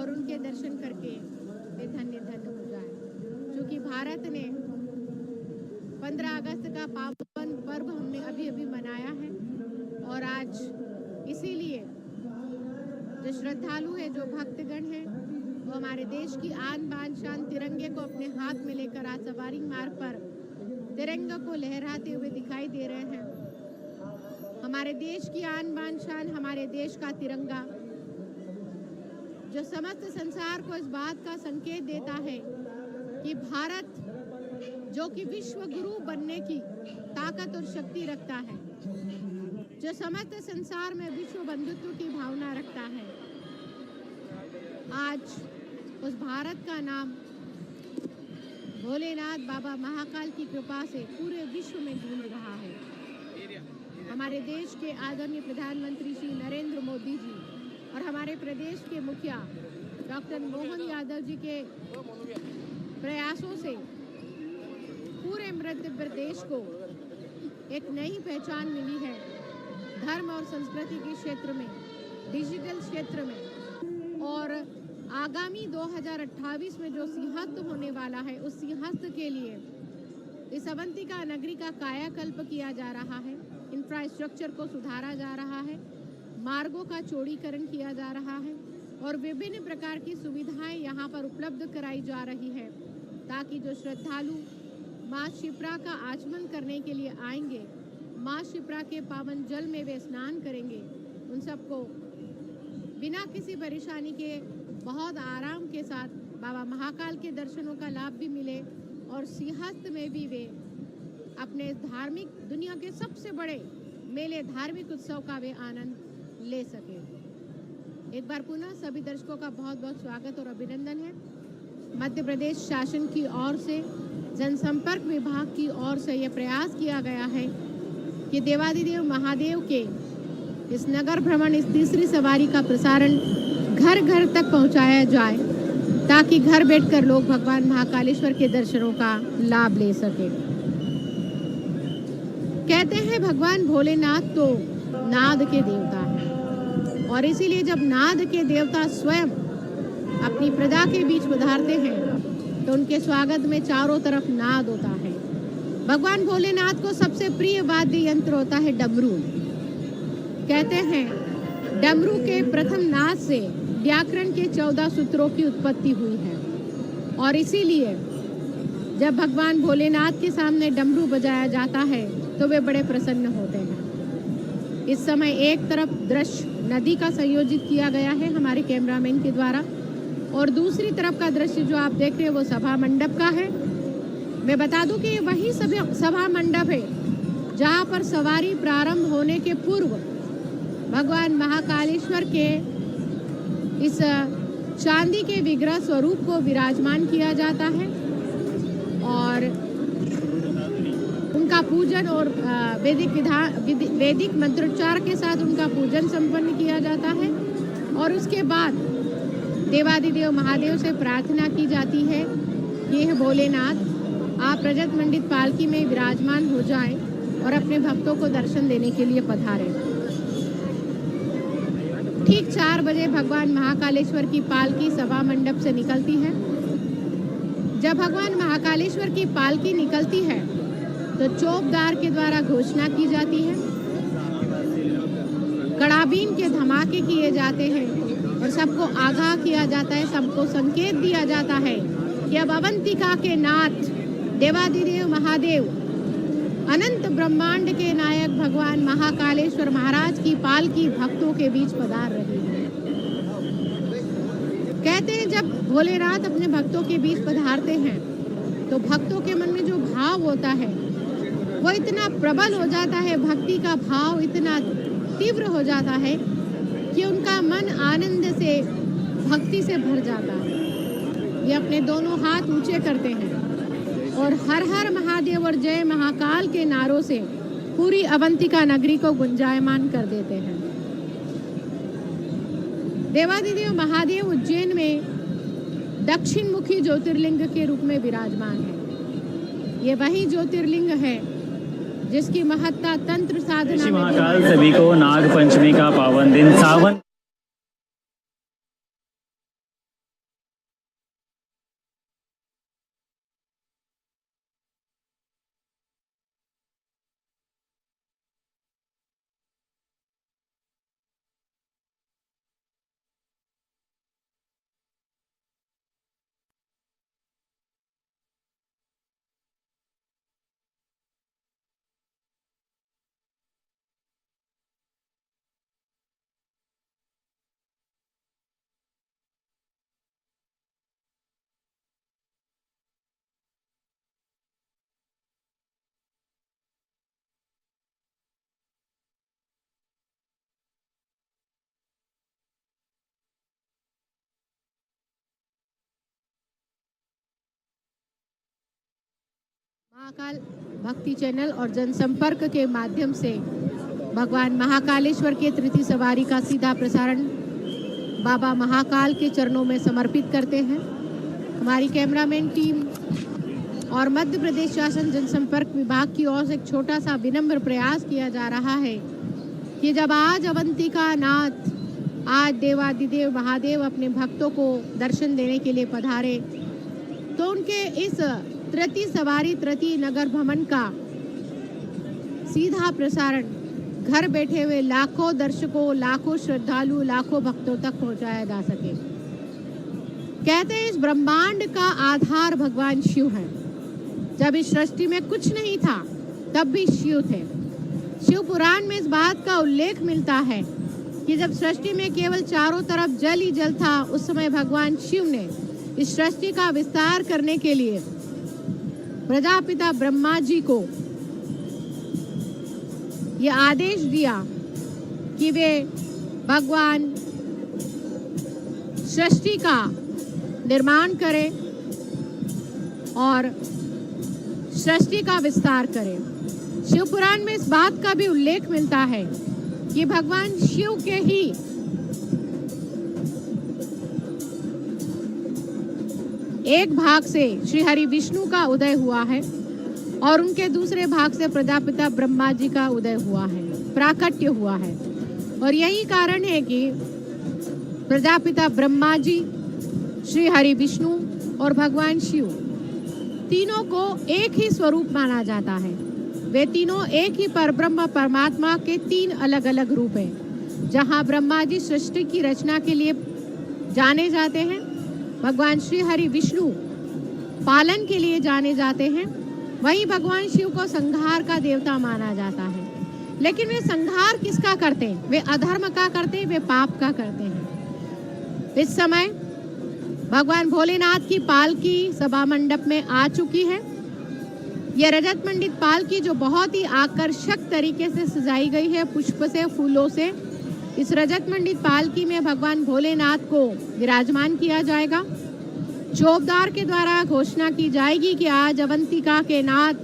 और उनके दर्शन करके वे धन्य धन्य हो जाए। क्योंकि भारत ने 15 अगस्त का पावन पर्व हमने अभी अभी मनाया है और आज इसीलिए जो श्रद्धालु है, जो भक्तगण हैं, वो हमारे देश की आन बान शान तिरंगे को अपने हाथ में लेकर आज सवारी मार्ग पर तिरंगा को लहराते हुए दिखाई दे रहे हैं। हमारे देश की आन बान शान, हमारे देश का तिरंगा जो समस्त संसार को इस बात का संकेत देता है कि भारत जो कि विश्व गुरु बनने की ताकत और शक्ति रखता है, जो समस्त संसार में विश्व बंधुत्व की भावना रखता है, आज उस भारत का नाम भोलेनाथ बाबा महाकाल की कृपा से पूरे विश्व में गूंज रहा है। हमारे देश के आदरणीय प्रधानमंत्री श्री नरेंद्र मोदी जी और हमारे प्रदेश के मुखिया डॉक्टर मोहन यादव जी के प्रयासों से पूरे मध्य प्रदेश को एक नई पहचान मिली है धर्म और संस्कृति के क्षेत्र में, डिजिटल क्षेत्र में। और आगामी 2028 में जो सिंहस्थ होने वाला है, उस सिंहस्थ के लिए इस अवंतिका नगरी का कायाकल्प किया जा रहा है, इंफ्रास्ट्रक्चर को सुधारा जा रहा है, मार्गों का चौड़ीकरण किया जा रहा है और विभिन्न प्रकार की सुविधाएं यहाँ पर उपलब्ध कराई जा रही है, ताकि जो श्रद्धालु माँ शिप्रा का आचमन करने के लिए आएंगे, माँ शिप्रा के पावन जल में वे स्नान करेंगे, उन सबको बिना किसी परेशानी के बहुत आराम के साथ बाबा महाकाल के दर्शनों का लाभ भी मिले और सिंहस्थ में भी वे अपने धार्मिक दुनिया के सबसे बड़े मेले धार्मिक उत्सव का वे आनंद ले सके। एक बार पुनः सभी दर्शकों का बहुत बहुत स्वागत और अभिनंदन है। मध्य प्रदेश शासन की ओर से, जनसंपर्क विभाग की ओर से यह प्रयास किया गया है कि देवादिदेव महादेव के इस नगर भ्रमण, इस तीसरी सवारी का प्रसारण घर घर तक पहुंचाया जाए, ताकि घर बैठकर लोग भगवान महाकालेश्वर के दर्शनों का लाभ ले सके। कहते हैं भगवान भोलेनाथ तो नाद के देवता है और इसीलिए जब नाद के देवता स्वयं अपनी प्रजा के बीच पधारते हैं तो उनके स्वागत में चारों तरफ नाद होता है। भगवान भोलेनाथ को सबसे प्रिय वाद्य यंत्र होता है डमरू। कहते हैं डमरू के प्रथम नाद से व्याकरण के 14 सूत्रों की उत्पत्ति हुई है और इसीलिए जब भगवान भोलेनाथ के सामने डमरू बजाया जाता है तो वे बड़े प्रसन्न होते हैं। इस समय एक तरफ दृश्य नदी का संयोजित किया गया है हमारे कैमरामैन के द्वारा और दूसरी तरफ का दृश्य जो आप देख रहे हैं वो सभा मंडप का है। मैं बता दूं कि वही सभा मंडप है जहां पर सवारी प्रारंभ होने के पूर्व भगवान महाकालेश्वर के इस चांदी के विग्रह स्वरूप को विराजमान किया जाता है और उनका पूजन और वैदिक मंत्रोच्चार के साथ उनका पूजन संपन्न किया जाता है और उसके बाद देवादिदेव महादेव से प्रार्थना की जाती है कि हे भोलेनाथ, आप रजत मंडित पालकी में विराजमान हो जाएं और अपने भक्तों को दर्शन देने के लिए पधारें। ठीक 4 बजे भगवान महाकालेश्वर की पालकी सभा मंडप से निकलती है। जब भगवान महाकालेश्वर की पालकी निकलती है तो चौकीदार के द्वारा घोषणा की जाती है, कड़ाबीन के धमाके किए जाते हैं और सबको आगाह किया जाता है, सबको संकेत दिया जाता है कि अब अवंतिका के नाथ देवादिदेव महादेव, अनंत ब्रह्मांड के नायक भगवान महाकालेश्वर महाराज की पालकी भक्तों के बीच पधार रही है। कहते हैं जब भोलेनाथ अपने भक्तों के बीच पधारते हैं तो भक्तों के मन में जो भाव होता है वो इतना प्रबल हो जाता है, भक्ति का भाव इतना तीव्र हो जाता है कि उनका मन आनंद से, भक्ति से भर जाता है। ये अपने दोनों हाथ ऊंचे करते हैं और हर हर महादेव और जय महाकाल के नारों से पूरी अवंतिका नगरी को गुंजायमान कर देते हैं। देवादिदेव महादेव उज्जैन में दक्षिण मुखी ज्योतिर्लिंग के रूप में विराजमान है। ये वही ज्योतिर्लिंग है जिसकी महत्ता तंत्र साधना महाकाल सभी को नाग पंचमी का पावन दिन सावन महाकाल भक्ति चैनल और जनसंपर्क के माध्यम से भगवान महाकालेश्वर के तृतीय सवारी का सीधा प्रसारण बाबा महाकाल के चरणों में समर्पित करते हैं। हमारी कैमरामैन टीम और मध्य प्रदेश शासन जनसंपर्क विभाग की ओर से एक छोटा सा विनम्र प्रयास किया जा रहा है कि जब आज अवंतिका नाथ, आज देवादिदेव महादेव अपने भक्तों को दर्शन देने के लिए पधारे, तो उनके इस तृतीय सवारी तृतीय नगर भ्रमण का सीधा प्रसारण घर बैठे हुए लाखों दर्शकों, लाखों श्रद्धालु, लाखों भक्तों तक पहुंचाया जा सके। कहते हैं इस ब्रह्मांड का आधार भगवान शिव है। जब इस सृष्टि में कुछ नहीं था तब भी शिव थे। शिव पुराण में इस बात का उल्लेख मिलता है कि जब सृष्टि में केवल चारों तरफ जल ही जल था, उस समय भगवान शिव ने इस सृष्टि का विस्तार करने के लिए प्रजापिता ब्रह्मा जी को यह आदेश दिया कि वे भगवान सृष्टि का निर्माण करें और सृष्टि का विस्तार करें। शिव पुराण में इस बात का भी उल्लेख मिलता है कि भगवान शिव के ही एक भाग से श्री हरि विष्णु का उदय हुआ है और उनके दूसरे भाग से प्रजापिता ब्रह्मा जी का उदय हुआ है, प्राकट्य हुआ है। और यही कारण है कि प्रजापिता ब्रह्मा जी, श्री हरि विष्णु और भगवान शिव तीनों को एक ही स्वरूप माना जाता है। वे तीनों एक ही परब्रह्म परमात्मा के तीन अलग अलग रूप हैं। जहाँ ब्रह्मा जी सृष्टि की रचना के लिए जाने जाते हैं, भगवान श्री हरि विष्णु पालन के लिए जाने जाते हैं, वहीं भगवान शिव को संहार का देवता माना जाता है। लेकिन वे संहार किसका करते हैं? वे अधर्म का करते हैं, वे पाप का करते हैं। इस समय भगवान भोलेनाथ की पालकी सभा मंडप में आ चुकी है। यह रजत मंडित पालकी जो बहुत ही आकर्षक तरीके से सजाई गई है, पुष्प से, फूलों से। इस रजत मंडित पालकी में भगवान भोलेनाथ को विराजमान किया जाएगा। चौबदार के द्वारा घोषणा की जाएगी कि आज अवंतिका के नाथ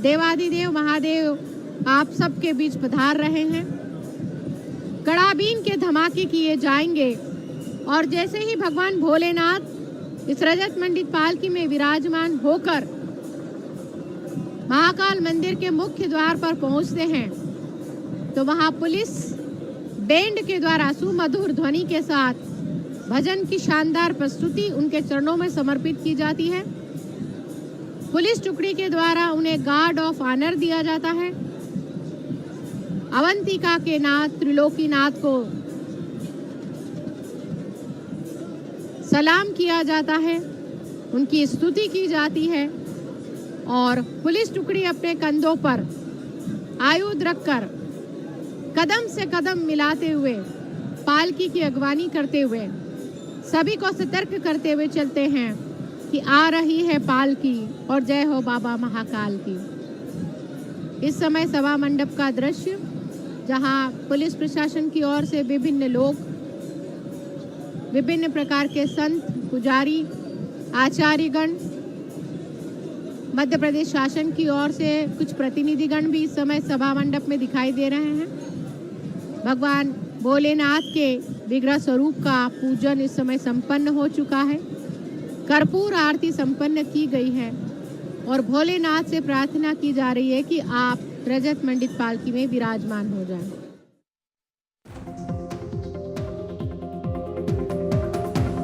देवादिदेव महादेव आप सबके बीच पधार रहे हैं। कड़ाबीन के धमाके किए जाएंगे और जैसे ही भगवान भोलेनाथ इस रजत मंडित पालकी में विराजमान होकर महाकाल मंदिर के मुख्य द्वार पर पहुंचते हैं, तो वहां पुलिस बैंड के द्वारा सुमधुर ध्वनि के साथ भजन की शानदार प्रस्तुति उनके चरणों में समर्पित की जाती है। पुलिस टुकड़ी के द्वारा उन्हें गार्ड ऑफ ऑनर दिया जाता है। अवंतिका के नाथ त्रिलोकीनाथ को सलाम किया जाता है, उनकी स्तुति की जाती है और पुलिस टुकड़ी अपने कंधों पर आयुध रखकर कदम से कदम मिलाते हुए, पालकी की अगवानी करते हुए, सभी को सतर्क करते हुए चलते हैं कि आ रही है पालकी और जय हो बाबा महाकाल की। इस समय सभा मंडप का दृश्य, जहां पुलिस प्रशासन की ओर से विभिन्न लोग, विभिन्न प्रकार के संत, पुजारी, आचार्यगण, मध्य प्रदेश शासन की ओर से कुछ प्रतिनिधिगण भी इस समय सभा मंडप में दिखाई दे रहे हैं। भगवान भोलेनाथ के विग्रह स्वरूप का पूजन इस समय संपन्न हो चुका है। कर्पूर आरती संपन्न की गई है और भोलेनाथ से प्रार्थना की जा रही है कि आप रजत मंडित पालकी में विराजमान हो जाएं।